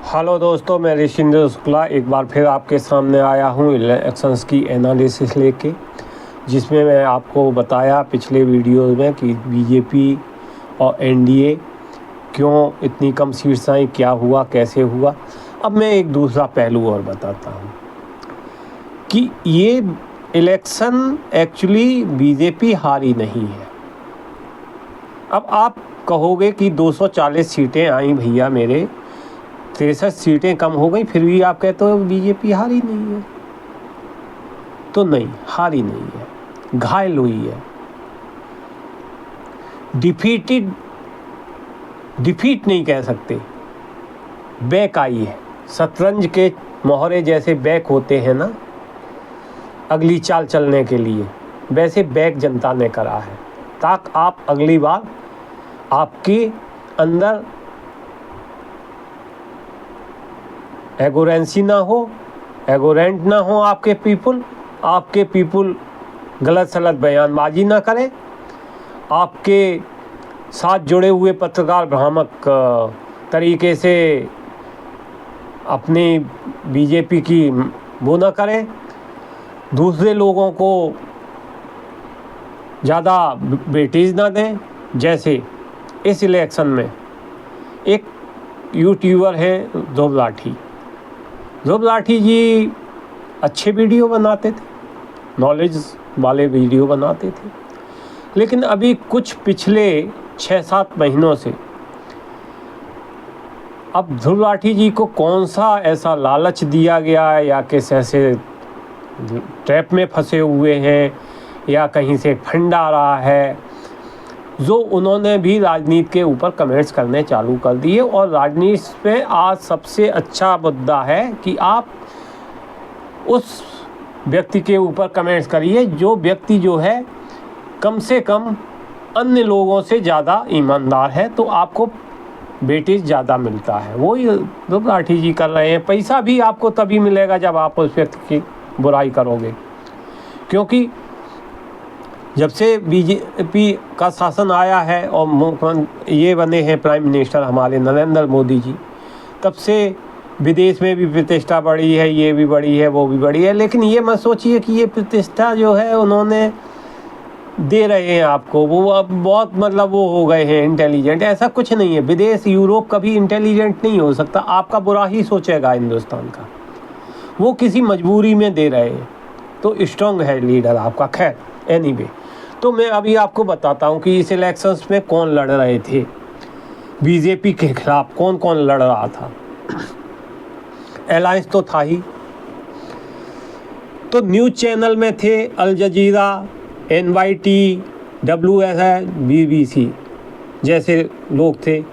Hello दोस्तों, मैं ऋषिंद्र शुक्ला एक बार फिर आपके सामने आया हूँ इलेक्शंस की एनालिसिस लेके, जिसमें मैं आपको बताया पिछले वीडियो में कि बीजेपी और एनडीए क्यों इतनी कम सीट्स आई, क्या हुआ, कैसे हुआ। अब मैं एक दूसरा पहलू और बताता हूँ कि ये इलेक्शन एक्चुअली बीजेपी हारी नहीं है। अब आप कहोगे कि 240 सीटें आई भैया मेरे, 63 सीटें कम हो गई, फिर भी आप कहते हो बीजेपी हारी नहीं है। तो नहीं, हारी नहीं है, घायल हुई है, डिफीट नहीं कह सकते, बैक आई है। शतरंज के मोहरे जैसे बैक होते हैं ना अगली चाल चलने के लिए, वैसे बैक जनता ने करा है, ताकि आप अगली बार आपके अंदर एगोरेंसी ना हो, एगोरेंट ना हो आपके पीपुल गलत सलत बयानबाजी ना करें, आपके साथ जुड़े हुए पत्रकार भ्रामक तरीके से अपनी बीजेपी की वो ना करें, दूसरे लोगों को ज़्यादा वेटेज ना दें। जैसे इस इलेक्शन में एक यूट्यूबर है ध्रुव लाठी जी अच्छे वीडियो बनाते थे, नॉलेज वाले वीडियो बनाते थे, लेकिन अभी कुछ पिछले 6-7 महीनों से अब ध्रुव लाठी जी को कौन सा ऐसा लालच दिया गया है, या किस ऐसे ट्रैप में फंसे हुए हैं, या कहीं से फंड आ रहा है, जो उन्होंने भी राजनीति के ऊपर कमेंट्स करने चालू कर दिए। और राजनीति में आज सबसे अच्छा मुद्दा है कि आप उस व्यक्ति के ऊपर कमेंट्स करिए जो व्यक्ति जो है कम से कम अन्य लोगों से ज़्यादा ईमानदार है, तो आपको वेटेज ज़्यादा मिलता है। वही ध्रुव लाठी जी कर रहे हैं। पैसा भी आपको तभी मिलेगा जब आप उस व्यक्ति की बुराई करोगे, क्योंकि जब से बीजेपी का शासन आया है और मुख्यमंत्री ये बने हैं प्राइम मिनिस्टर हमारे नरेंद्र मोदी जी, तब से विदेश में भी प्रतिष्ठा बढ़ी है, ये भी बढ़ी है, वो भी बढ़ी है। लेकिन ये मत सोचिए कि ये प्रतिष्ठा जो है उन्होंने दे रहे हैं आपको, वो अब बहुत मतलब वो हो गए हैं इंटेलिजेंट, ऐसा कुछ नहीं है। विदेश यूरोप कभी इंटेलिजेंट नहीं हो सकता, आपका बुरा ही सोचेगा हिंदुस्तान का। वो किसी मजबूरी में दे रहे हैं, तो स्ट्रॉन्ग है लीडर आपका। खैर एनीवे, तो मैं अभी आपको बताता हूँ कि इस इलेक्शंस में कौन लड़ रहे थे बीजेपी के खिलाफ, कौन कौन लड़ रहा था। अलायंस तो था ही, तो न्यूज़ चैनल में थे अल जजीरा, NYT, WSI, BBC जैसे लोग थे।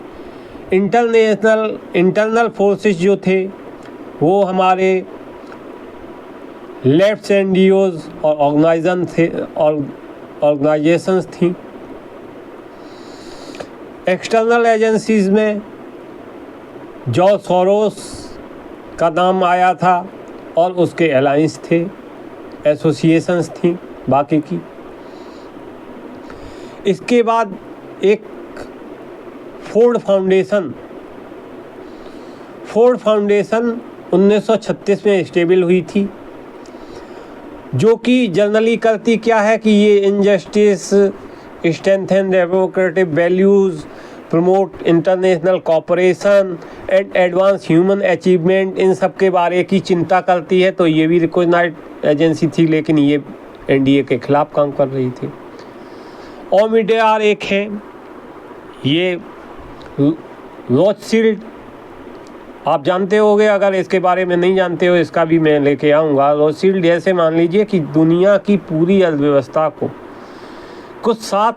इंटरनल फोर्सेस जो थे वो हमारे लेफ्ट एनजीओज और ऑर्गेनाइजेशंस थी। एक्सटर्नल एजेंसीज में जॉर्ज सोरोस का नाम आया था और उसके अलायंस थे, एसोसिएशंस थी बाकी की। इसके बाद एक फोर्ड फाउंडेशन 1936 में स्टेबल हुई थी, जो कि जनरली करती क्या है कि ये injustice, strengthen democratic values, promote international cooperation and advance human achievement, इन सब के बारे की चिंता करती है। तो ये भी रिकॉग्नाइज्ड एजेंसी थी, लेकिन ये एनडीए के खिलाफ काम कर रही थी। ओमिडीआर एक है, ये रोथशील्ड आप जानते होंगे, अगर इसके बारे में नहीं जानते हो इसका भी मैं लेके आऊँगा। रोथशील्ड जैसे मान लीजिए कि दुनिया की पूरी अर्थव्यवस्था को कुछ 7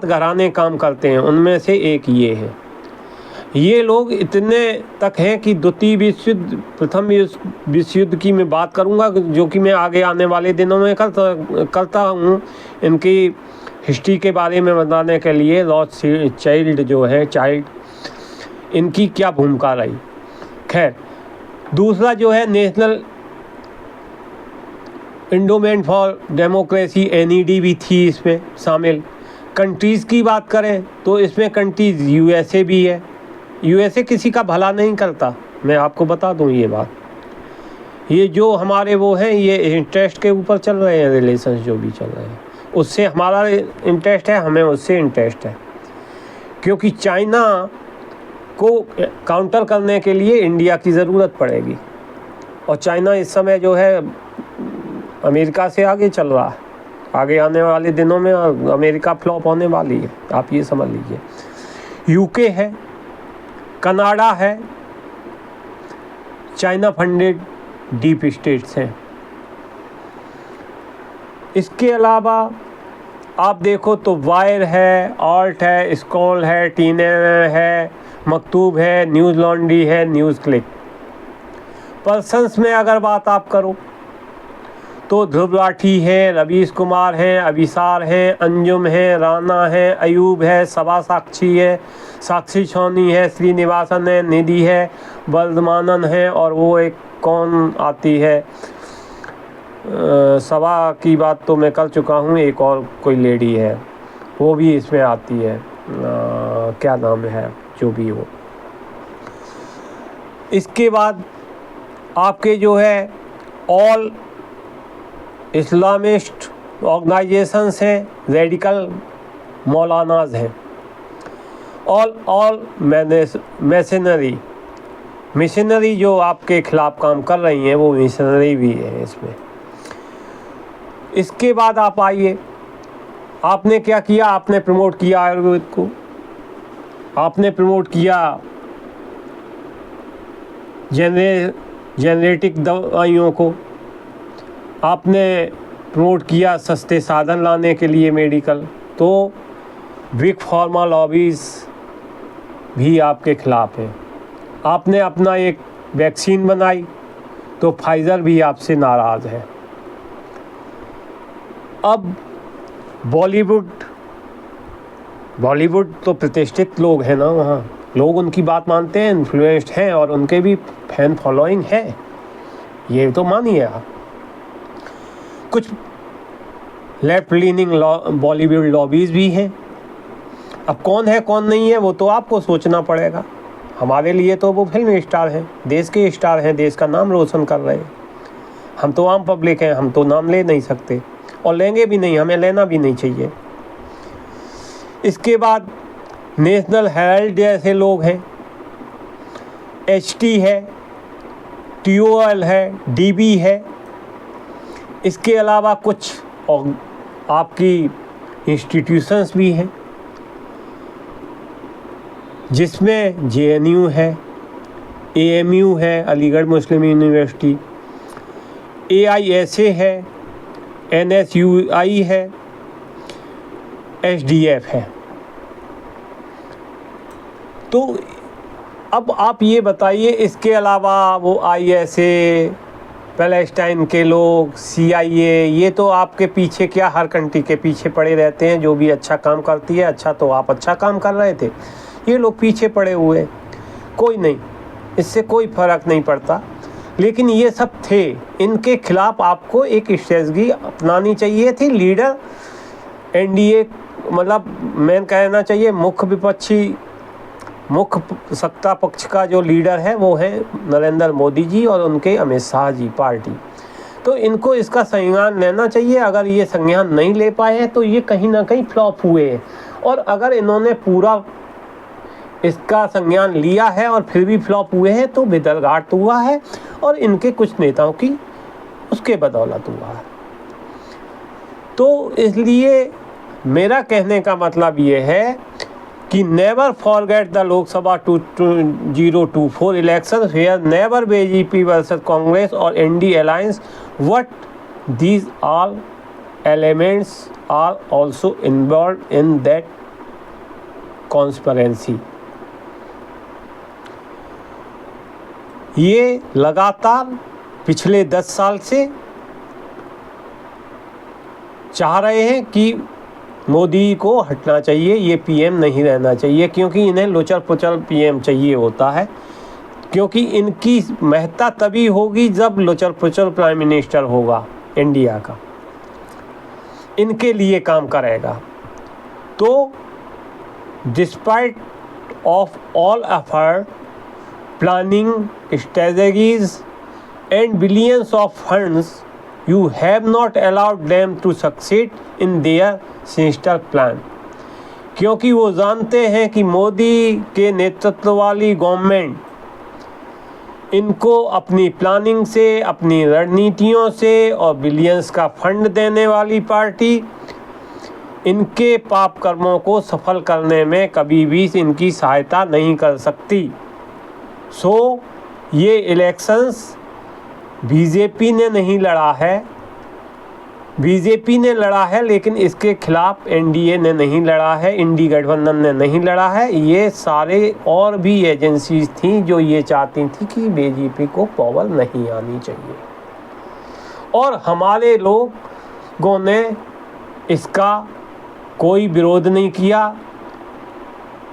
घराने काम करते हैं, उनमें से एक ये है। ये लोग इतने तक हैं कि प्रथम विश्व युद्ध की मैं बात करूँगा, जो कि मैं आगे आने वाले दिनों में करता हूँ इनकी हिस्ट्री के बारे में बताने के लिए। चाइल्ड इनकी क्या भूमिका रही। खैर, दूसरा जो है national endowment for democracy, NED भी थी इसमें शामिल। कंट्रीज़ की बात करें तो इसमें कंट्रीज़ USA भी है, यूएसए किसी का भला नहीं करता, मैं आपको बता दूं ये बात। ये जो हमारे वो हैं, ये इंटरेस्ट के ऊपर चल रहे हैं रिलेशंस जो भी चल रहे हैं, उससे हमारा इंटरेस्ट है, हमें उससे इंटरेस्ट है। क्योंकि चाइना को काउंटर करने के लिए इंडिया की ज़रूरत पड़ेगी, और चाइना इस समय जो है अमेरिका से आगे चल रहा है। आगे आने वाले दिनों में अमेरिका फ्लॉप होने वाली है, आप ये समझ लीजिए। यूके है, कनाडा है, चाइना फंडेड डीप स्टेट्स हैं। इसके अलावा आप देखो तो वायर है, ऑल्ट है, स्क्रॉल है, टीने है, मकतूब है, न्यूज़ लॉन्ड्री है, न्यूज़ क्लिक। पर्सन्स में अगर बात आप करो तो ध्रुव राठी है, रवीश कुमार हैं, अभिसार हैं, अंजुम है, राना है, अयूब है, सबा साक्षी है, साक्षी सोनी है, श्रीनिवासन है, निधि है, वर्धमानन है, और वो एक कौन आती है, सबा की बात तो मैं कर चुका हूँ, एक और कोई लेडी है वो भी इसमें आती है, क्या नाम है जो भी हो। इसके बाद आपके जो है ऑल इस्लामिस्ट ऑर्गेनाइजेशंस हैं, रेडिकल मौलानाज हैं, ऑल मिशनरी जो आपके खिलाफ काम कर रही हैं वो मिशनरी भी है इसमें। इसके बाद आप आइए, आपने क्या किया, आपने प्रमोट किया आयुर्वेद को, आपने प्रमोट किया जेनेटिक दवाइयों को, आपने प्रमोट किया सस्ते साधन लाने के लिए मेडिकल। तो बिग फार्मा लॉबीज़ भी आपके खिलाफ है। आपने अपना एक वैक्सीन बनाई तो फाइज़र भी आपसे नाराज़ है। अब बॉलीवुड तो प्रतिष्ठित लोग हैं ना, वहाँ लोग उनकी बात मानते हैं, इन्फ्लुएंस्ड हैं, और उनके भी फैन फॉलोइंग है, ये तो मानिए आप। कुछ लेफ्ट लीनिंग बॉलीवुड लॉबीज़ भी हैं। अब कौन है कौन नहीं है वो तो आपको सोचना पड़ेगा। हमारे लिए तो वो फिल्म स्टार हैं, देश के स्टार हैं, देश का नाम रोशन कर रहे हैं। हम तो आम पब्लिक हैं, हम तो नाम ले नहीं सकते और लेंगे भी नहीं, हमें लेना भी नहीं चाहिए। इसके बाद नेशनल हेराल्ड जैसे लोग हैं, HT है, TOL है, DB है। इसके अलावा कुछ आपकी इंस्टीट्यूशंस भी हैं जिसमें JNU है, AMU है, अलीगढ़ मुस्लिम यूनिवर्सिटी, AISA है, NSUI है, SDF है। तो अब आप ये बताइए, इसके अलावा वो ISA, पैलेस्टाइन के लोग, CIA, ये तो आपके पीछे क्या हर कंट्री के पीछे पड़े रहते हैं। जो भी अच्छा काम करती है, अच्छा तो आप अच्छा काम कर रहे थे, ये लोग पीछे पड़े हुए, कोई नहीं, इससे कोई फ़र्क नहीं पड़ता। लेकिन ये सब थे, इनके खिलाफ आपको एक स्ट्रेटजी अपनानी चाहिए थी। लीडर NDA मतलब मैं कहना चाहिए मुख्य सत्ता पक्ष का जो लीडर है वो है नरेंद्र मोदी जी और उनके अमित शाह जी पार्टी। तो इनको इसका संज्ञान लेना चाहिए। अगर ये संज्ञान नहीं ले पाए हैं तो ये कहीं ना कहीं फ्लॉप हुए हैं, और अगर इन्होंने पूरा इसका संज्ञान लिया है और फिर भी फ्लॉप हुए हैं तो बेदरघाट हुआ है, और इनके कुछ नेताओं की उसके बदौलत हुआ है। तो इसलिए मेरा कहने का मतलब ये है कि never forget the Lok Sabha 2024 election where never BJP versus Congress और NDA alliance, what these all elements are also involved in that conspiracy. ये लगातार पिछले 10 साल से चाह रहे हैं कि मोदी को हटना चाहिए, ये PM नहीं रहना चाहिए, क्योंकि इन्हें लोचर पुचल PM चाहिए होता है। क्योंकि इनकी महत्ता तभी होगी जब लोचर पुचल प्राइम मिनिस्टर होगा इंडिया का, इनके लिए काम करेगा। तो despite of all effort, planning, strategies and billions of funds, you have not allowed them to succeed in their sinister plan. क्योंकि वो जानते हैं कि मोदी के नेतृत्व वाली गवर्नमेंट इनको अपनी प्लानिंग से, अपनी रणनीतियों से और बिलियंस का फंड देने वाली पार्टी इनके पाप कर्मों को सफल करने में कभी भी इनकी सहायता नहीं कर सकती। सो ये इलेक्शंस बीजेपी ने नहीं लड़ा है, बीजेपी ने लड़ा है, लेकिन इसके खिलाफ एनडीए ने नहीं लड़ा है, इंडी गठबंधन ने नहीं लड़ा है। ये सारे और भी एजेंसीज थी जो ये चाहती थी कि बीजेपी को पावर नहीं आनी चाहिए, और हमारे लोगों ने इसका कोई विरोध नहीं किया।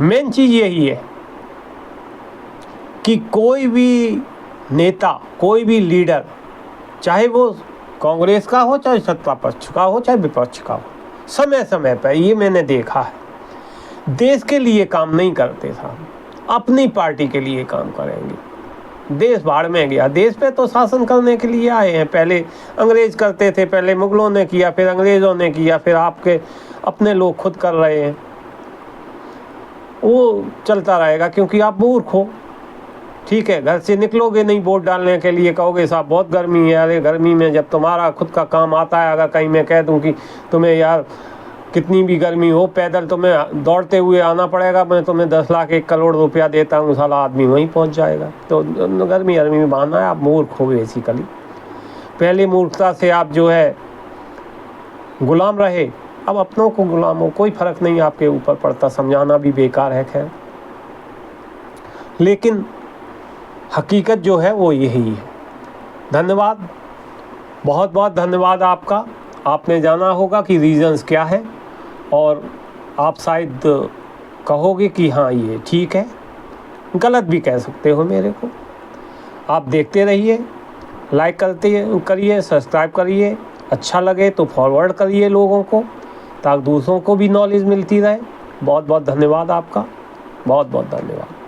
मेन चीज़ यही है कि कोई भी नेता, कोई भी लीडर, चाहे वो कांग्रेस का हो, चाहे सत्ता पक्ष का हो, चाहे विपक्ष का हो, समय समय पर ये मैंने देखा है, देश के लिए काम नहीं करते साहब, अपनी पार्टी के लिए काम करेंगे। देश भाड़ में गया, देश पे तो शासन करने के लिए आए हैं। पहले अंग्रेज करते थे, पहले मुगलों ने किया, फिर अंग्रेज़ों ने किया, फिर आपके अपने लोग खुद कर रहे हैं। वो चलता रहेगा क्योंकि आप मूर्ख हो। ठीक है, घर से निकलोगे नहीं वोट डालने के लिए, कहोगे साहब बहुत गर्मी है। अरे गर्मी में जब तुम्हारा खुद का काम आता है, अगर कहीं मैं कह दूं कि तुम्हें यार कितनी भी गर्मी हो, पैदल तुम्हें दौड़ते हुए आना पड़ेगा, मैं तुम्हें 10 लाख 1 करोड़ रुपया देता हूँ, साला आदमी वहीं पहुँच जाएगा। तो गर्मी में बहाना है, आप मूर्ख हो बेसिकली। पहले मूर्खता से आप जो है गुलाम रहे, अब अपनों को गुलाम हो, कोई फ़र्क नहीं आपके ऊपर पड़ता। समझाना भी बेकार है खैर, लेकिन हकीकत जो है वो यही है। धन्यवाद, बहुत बहुत धन्यवाद आपका। आपने जाना होगा कि रीज़न्स क्या है, और आप शायद कहोगे कि हाँ ये ठीक है, गलत भी कह सकते हो मेरे को। आप देखते रहिए, लाइक करिए, सब्सक्राइब करिए, अच्छा लगे तो फॉरवर्ड करिए लोगों को, ताकि दूसरों को भी नॉलेज मिलती रहे। बहुत बहुत धन्यवाद आपका, बहुत बहुत धन्यवाद।